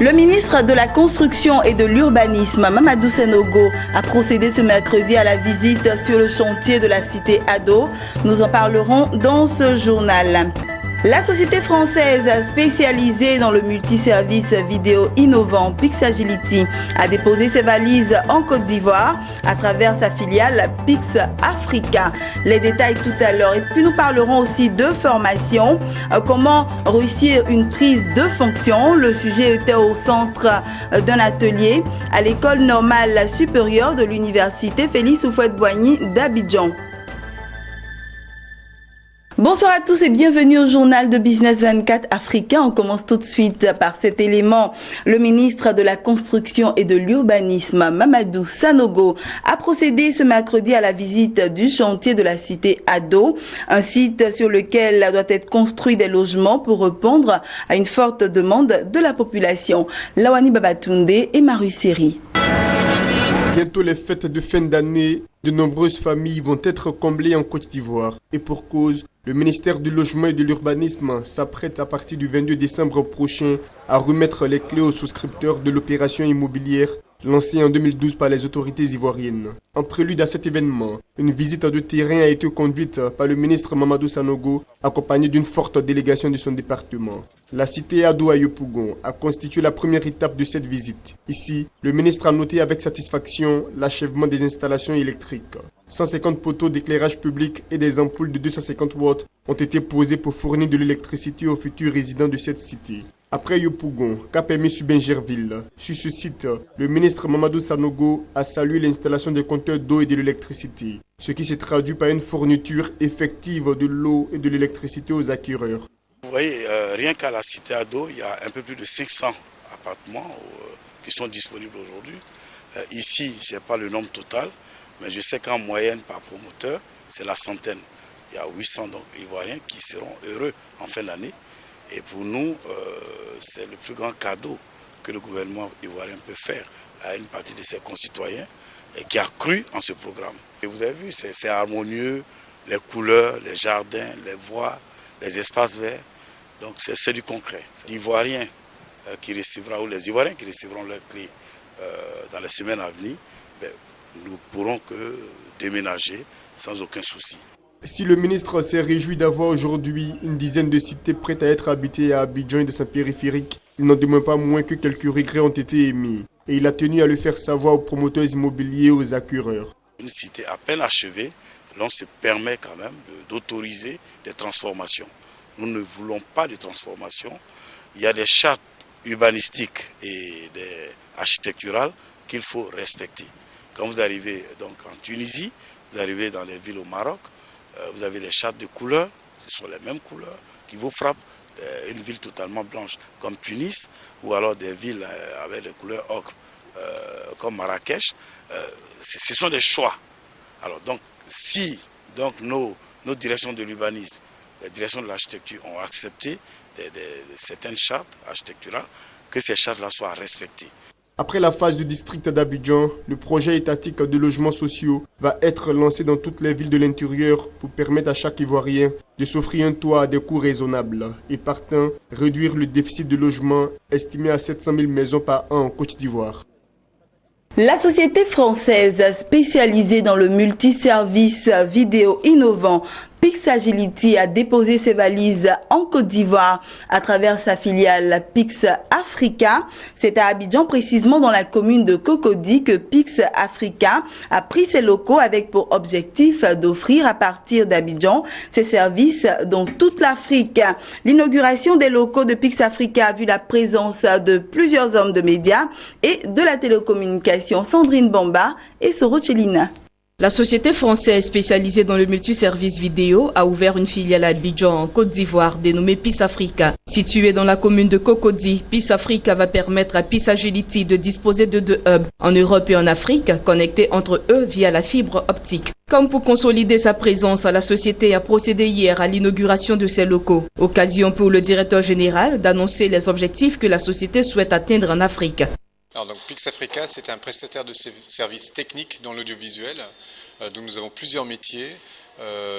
Le ministre de la Construction et de l'Urbanisme, Mamadou Sanogo, a procédé ce mercredi à la visite sur le chantier de la cité Ado. Nous en parlerons dans ce journal. La société française spécialisée dans le multiservice vidéo innovant Pixagility a déposé ses valises en Côte d'Ivoire à travers sa filiale Pix Africa. Les détails tout à l'heure. Et puis nous parlerons aussi de formation. Comment réussir une prise de fonction. Le sujet était au centre d'un atelier à l'école normale supérieure de l'université Félix Houphouët-Boigny d'Abidjan. Bonsoir à tous et bienvenue au journal de Business 24 africain. On commence tout de suite par cet élément. Le ministre de la Construction et de l'Urbanisme, Mamadou Sanogo, a procédé ce mercredi à la visite du chantier de la cité Ado, un site sur lequel doit être construit des logements pour répondre à une forte demande de la population. Lawani Babatunde et Maru Seri. Bientôt les fêtes de fin d'année, de nombreuses familles vont être comblées en Côte d'Ivoire. Et pour cause, le ministère du Logement et de l'Urbanisme s'apprête à partir du 22 décembre prochain à remettre les clés aux souscripteurs de l'opération immobilière lancée en 2012 par les autorités ivoiriennes. En prélude à cet événement, une visite de terrain a été conduite par le ministre Mamadou Sanogo, accompagné d'une forte délégation de son département. La cité Ado à Yopougon a constitué la première étape de cette visite. Ici, le ministre a noté avec satisfaction l'achèvement des installations électriques. 150 poteaux d'éclairage public et des ampoules de 250 watts ont été posés pour fournir de l'électricité aux futurs résidents de cette cité. Après Yopougon, Cap-Émy-sur-Bingerville, sur ce site, le ministre Mamadou Sanogo a salué l'installation des compteurs d'eau et de l'électricité, ce qui s'est traduit par une fourniture effective de l'eau et de l'électricité aux acquéreurs. Vous voyez, rien qu'à la cité Ado, il y a un peu plus de 500 appartements qui sont disponibles aujourd'hui. Ici, je n'ai pas le nombre total, mais je sais qu'en moyenne par promoteur, c'est la centaine. Il y a 800 donc, Ivoiriens qui seront heureux en fin d'année. Et pour nous, c'est le plus grand cadeau que le gouvernement ivoirien peut faire à une partie de ses concitoyens et qui a cru en ce programme. Et vous avez vu, c'est harmonieux, les couleurs, les jardins, les voies, les espaces verts. Donc c'est du concret. L'Ivoirien qui recevra, ou les Ivoiriens qui recevront leurs clés dans les semaines à venir, nous pourrons que déménager sans aucun souci. Si le ministre s'est réjoui d'avoir aujourd'hui une dizaine de cités prêtes à être habitées à Abidjan et de sa périphérique, il n'en demeure pas moins que quelques regrets ont été émis. Et il a tenu à le faire savoir aux promoteurs immobiliers et aux acquéreurs. Une cité à peine achevée, l'on se permet quand même d'autoriser des transformations. Nous ne voulons pas de transformations. Il y a des chartes urbanistiques et architecturales qu'il faut respecter. Quand vous arrivez donc en Tunisie, vous arrivez dans les villes au Maroc, vous avez des chartes de couleurs, ce sont les mêmes couleurs qui vous frappent. Une ville totalement blanche comme Tunis, ou alors des villes avec des couleurs ocre comme Marrakech, ce sont des choix. Alors donc, si donc, nos directions de l'urbanisme, les directions de l'architecture ont accepté certaines chartes architecturales, que ces chartes-là soient respectées. Après la phase du district d'Abidjan, le projet étatique de logements sociaux va être lancé dans toutes les villes de l'intérieur pour permettre à chaque Ivoirien de s'offrir un toit à des coûts raisonnables et partant réduire le déficit de logement estimé à 700 000 maisons par an en Côte d'Ivoire. La société française spécialisée dans le multiservice vidéo innovant Pixagility a déposé ses valises en Côte d'Ivoire à travers sa filiale Pix Africa. C'est à Abidjan, précisément dans la commune de Cocody, que Pix Africa a pris ses locaux avec pour objectif d'offrir à partir d'Abidjan ses services dans toute l'Afrique. L'inauguration des locaux de Pix Africa a vu la présence de plusieurs hommes de médias et de la télécommunication. Sandrine Bamba et Soro Chelina. La société française spécialisée dans le multiservice vidéo a ouvert une filiale à Abidjan en Côte d'Ivoire dénommée Pix Africa. Située dans la commune de Cocody, Pix Africa va permettre à Pixagility de disposer de 2 hubs en Europe et en Afrique, connectés entre eux via la fibre optique. Comme pour consolider sa présence, la société a procédé hier à l'inauguration de ses locaux. Occasion pour le directeur général d'annoncer les objectifs que la société souhaite atteindre en Afrique. Alors donc Pix Africa, c'est un prestataire de services techniques dans l'audiovisuel. Donc nous avons plusieurs métiers.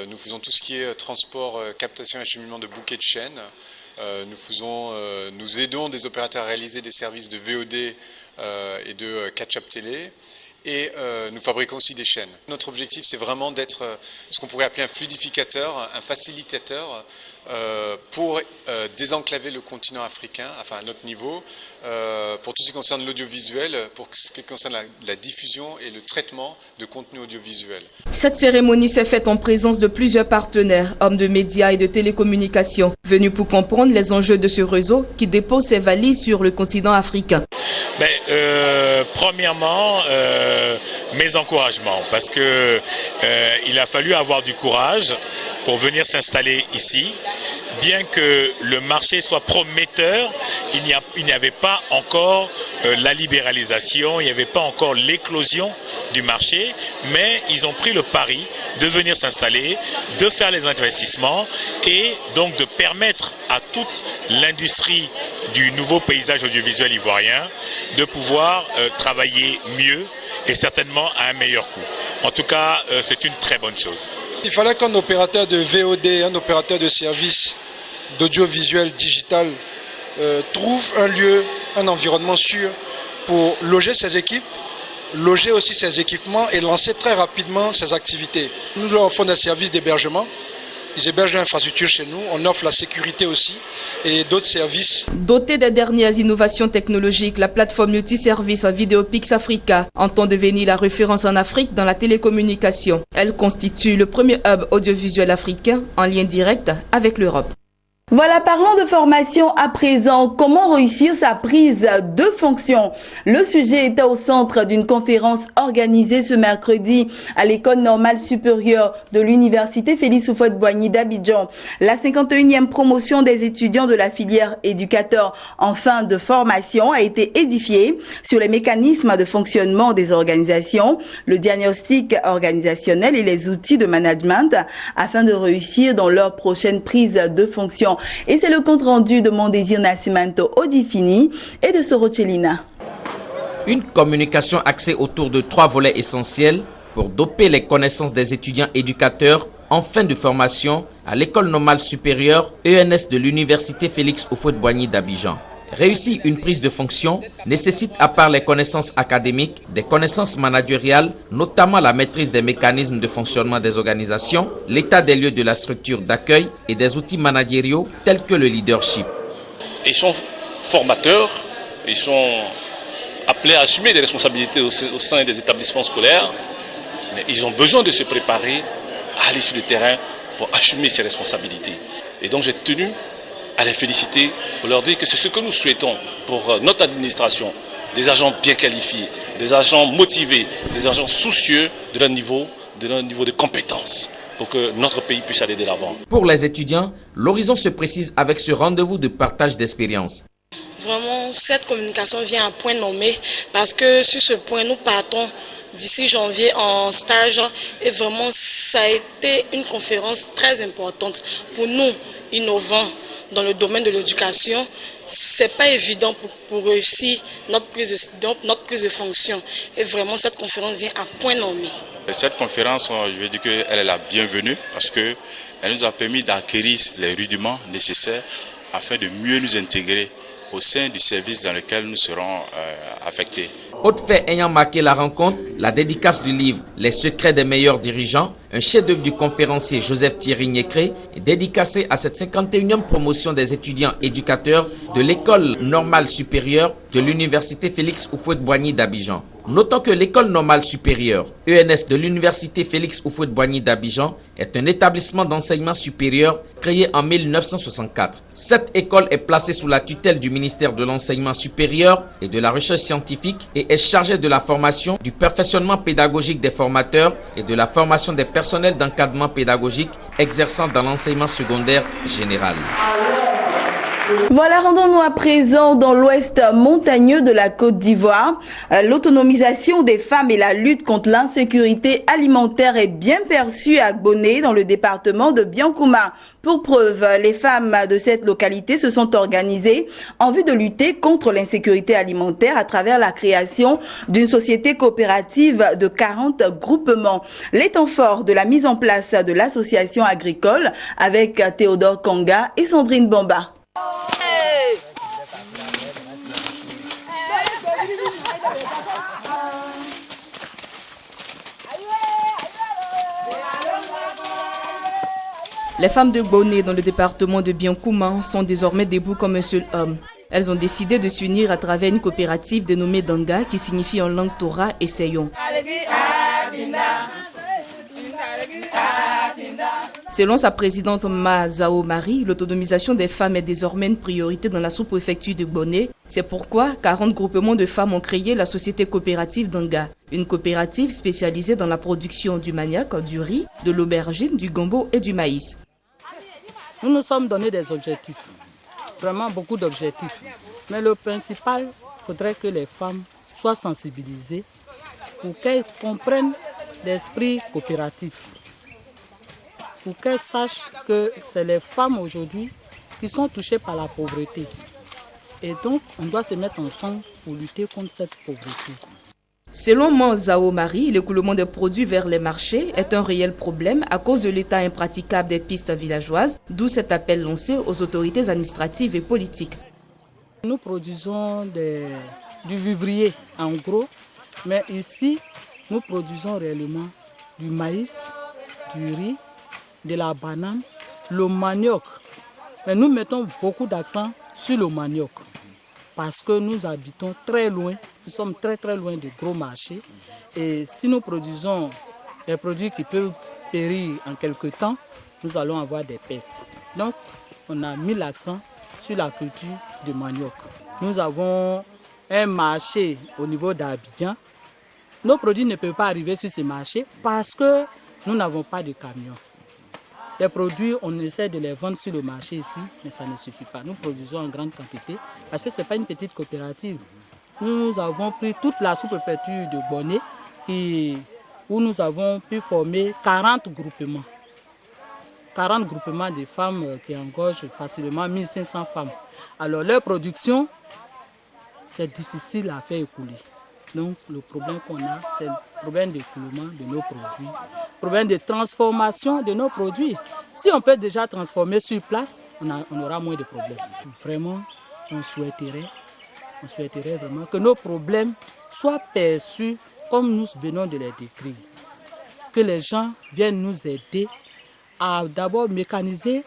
Nous faisons tout ce qui est transport, captation et acheminement de bouquets de chaînes. Nous aidons des opérateurs à réaliser des services de VOD et de catch-up télé. Et nous fabriquons aussi des chaînes. Notre objectif, c'est vraiment d'être ce qu'on pourrait appeler un fluidificateur, un facilitateur pour désenclaver le continent africain, enfin à notre niveau, pour tout ce qui concerne l'audiovisuel, pour ce qui concerne la diffusion et le traitement de contenu audiovisuel. Cette cérémonie s'est faite en présence de plusieurs partenaires, hommes de médias et de télécommunications, venus pour comprendre les enjeux de ce réseau qui dépose ses valises sur le continent africain. Premièrement, mes encouragements, parce que il a fallu avoir du courage pour venir s'installer ici. Bien que le marché soit prometteur, il n'y avait pas encore la libéralisation, il n'y avait pas encore l'éclosion du marché, mais ils ont pris le pari de venir s'installer, de faire les investissements et donc de permettre à toute l'industrie du nouveau paysage audiovisuel ivoirien de pouvoir travailler mieux et certainement à un meilleur coût. En tout cas, c'est une très bonne chose. Il fallait qu'un opérateur de VOD, un opérateur de service d'audiovisuel digital trouve un lieu, un environnement sûr pour loger ses équipes, loger aussi ses équipements et lancer très rapidement ses activités. Nous leur offrons des services d'hébergement. Ils hébergent l'infrastructure chez nous, on offre la sécurité aussi et d'autres services. Dotée des dernières innovations technologiques, la plateforme multiservice Vidéo Pix Africa entend devenir la référence en Afrique dans la télécommunication. Elle constitue le premier hub audiovisuel africain en lien direct avec l'Europe. Voilà, parlons de formation à présent. Comment réussir sa prise de fonction? Le sujet était au centre d'une conférence organisée ce mercredi à l'École normale supérieure de l'Université Félix Houphouët-Boigny d'Abidjan. La 51e promotion des étudiants de la filière éducateur en fin de formation a été édifiée sur les mécanismes de fonctionnement des organisations, le diagnostic organisationnel et les outils de management afin de réussir dans leur prochaine prise de fonction. Et c'est le compte-rendu de Mondésir Nascimento Odifini et de Sorochelina. Une communication axée autour de 3 volets essentiels pour doper les connaissances des étudiants éducateurs en fin de formation à l'École normale supérieure ENS de l'Université Félix Houphouët-Boigny d'Abidjan. Réussir une prise de fonction nécessite, à part les connaissances académiques, des connaissances managériales, notamment la maîtrise des mécanismes de fonctionnement des organisations, l'état des lieux de la structure d'accueil et des outils managériaux tels que le leadership. Ils sont formateurs, ils sont appelés à assumer des responsabilités au sein des établissements scolaires, mais ils ont besoin de se préparer à aller sur le terrain pour assumer ces responsabilités. Et donc j'ai tenu à les féliciter pour leur dire que c'est ce que nous souhaitons pour notre administration, des agents bien qualifiés, des agents motivés, des agents soucieux de leur niveau de compétence pour que notre pays puisse aller de l'avant. Pour les étudiants, l'horizon se précise avec ce rendez-vous de partage d'expérience. Vraiment, cette communication vient à point nommé parce que sur ce point, nous partons d'ici janvier en stage et vraiment, ça a été une conférence très importante pour nous, innovants dans le domaine de l'éducation. C'est pas évident pour réussir notre prise de fonction. Et vraiment, cette conférence vient à point nommé. Cette conférence, je veux dire qu'elle est la bienvenue parce qu'elle nous a permis d'acquérir les rudiments nécessaires afin de mieux nous intégrer au sein du service dans lequel nous serons affectés. Autre fait ayant marqué la rencontre, la dédicace du livre « Les secrets des meilleurs dirigeants », un chef-d'œuvre du conférencier Joseph Thierry Nyékré, est dédicacé à cette 51e promotion des étudiants éducateurs de l'École normale supérieure de l'Université Félix Houphouët-Boigny d'Abidjan. Notons que l'École normale supérieure, ENS de l'Université Félix Houphouët-Boigny d'Abidjan, est un établissement d'enseignement supérieur créé en 1964. Cette école est placée sous la tutelle du ministère de l'Enseignement supérieur et de la Recherche scientifique et est chargée de la formation, du perfectionnement pédagogique des formateurs et de la formation des personnels d'encadrement pédagogique exerçant dans l'enseignement secondaire général. Voilà, rendons-nous à présent dans l'ouest montagneux de la Côte d'Ivoire. L'autonomisation des femmes et la lutte contre l'insécurité alimentaire est bien perçue à Gboné, dans le département de Biankouma. Pour preuve, les femmes de cette localité se sont organisées en vue de lutter contre l'insécurité alimentaire à travers la création d'une société coopérative de 40 groupements. Les temps forts de la mise en place de l'association agricole avec Théodore Kanga et Sandrine Bamba. Les femmes de Gbonné dans le département de Biankouma sont désormais debout comme un seul homme. Elles ont décidé de s'unir à travers une coopérative dénommée Danga qui signifie en langue Torah « Essayons ». Selon sa présidente Ma Zao Marie, l'autonomisation des femmes est désormais une priorité dans la sous-préfecture de Gbonné. C'est pourquoi 40 groupements de femmes ont créé la société coopérative Danga, une coopérative spécialisée dans la production du manioc, du riz, de l'aubergine, du gombo et du maïs. Nous nous sommes donné des objectifs, vraiment beaucoup d'objectifs. Mais le principal, il faudrait que les femmes soient sensibilisées pour qu'elles comprennent l'esprit coopératif. Pour qu'elles sachent que c'est les femmes aujourd'hui qui sont touchées par la pauvreté. Et donc, on doit se mettre ensemble pour lutter contre cette pauvreté. Selon Manzao Marie, l'écoulement des produits vers les marchés est un réel problème à cause de l'état impraticable des pistes villageoises, d'où cet appel lancé aux autorités administratives et politiques. Nous produisons du vivrier en gros, mais ici, nous produisons réellement du maïs, du riz, de la banane, le manioc. Mais nous mettons beaucoup d'accent sur le manioc parce que nous habitons très loin, nous sommes très loin des gros marchés. Et si nous produisons des produits qui peuvent périr en quelque temps, nous allons avoir des pertes. Donc, on a mis l'accent sur la culture du manioc. Nous avons un marché au niveau d'Abidjan. Nos produits ne peuvent pas arriver sur ce marché parce que nous n'avons pas de camions. Les produits, on essaie de les vendre sur le marché ici, mais ça ne suffit pas. Nous produisons en grande quantité parce que ce n'est pas une petite coopérative. Nous avons pris toute la sous-préfecture de Gbonné où nous avons pu former 40 groupements. 40 groupements de femmes qui engorgent facilement 1500 femmes. Alors leur production, c'est difficile à faire écouler. Donc le problème qu'on a, c'est le problème d'écoulement de nos produits, le problème de transformation de nos produits. Si on peut déjà transformer sur place, on aura moins de problèmes. Vraiment, on souhaiterait vraiment que nos problèmes soient perçus comme nous venons de les décrire. Que les gens viennent nous aider à d'abord mécaniser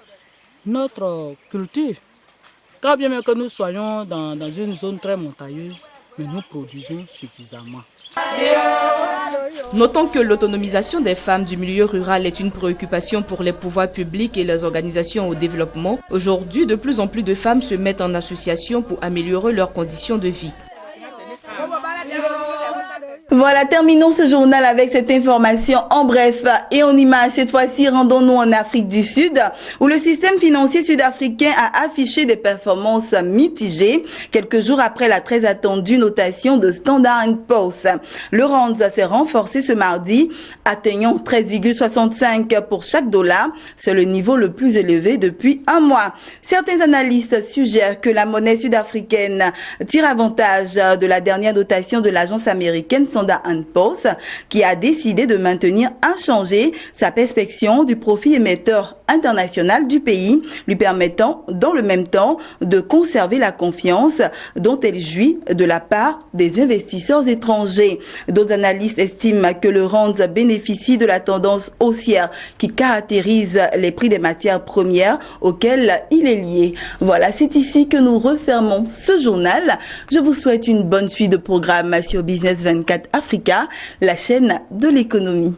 notre culture. Quand bien même que nous soyons dans une zone très montagneuse, mais nous produisons suffisamment. Notons que l'autonomisation des femmes du milieu rural est une préoccupation pour les pouvoirs publics et les organisations au développement. Aujourd'hui, de plus en plus de femmes se mettent en association pour améliorer leurs conditions de vie. Voilà, terminons ce journal avec cette information en bref et en image. Cette fois-ci, rendons-nous en Afrique du Sud, où le système financier sud-africain a affiché des performances mitigées quelques jours après la très attendue notation de Standard & Poor's. Le rand s'est renforcé ce mardi, atteignant 13,65 pour chaque dollar. C'est le niveau le plus élevé depuis un mois. Certains analystes suggèrent que la monnaie sud-africaine tire avantage de la dernière notation de l'agence américaine Standard & Poor's, qui a décidé de maintenir inchangée sa perspection du profit émetteur international du pays, lui permettant dans le même temps de conserver la confiance dont elle jouit de la part des investisseurs étrangers. D'autres analystes estiment que le rand bénéficie de la tendance haussière qui caractérise les prix des matières premières auxquelles il est lié. Voilà, c'est ici que nous refermons ce journal. Je vous souhaite une bonne suite de programmes sur Business 24 Africa, la chaîne de l'économie.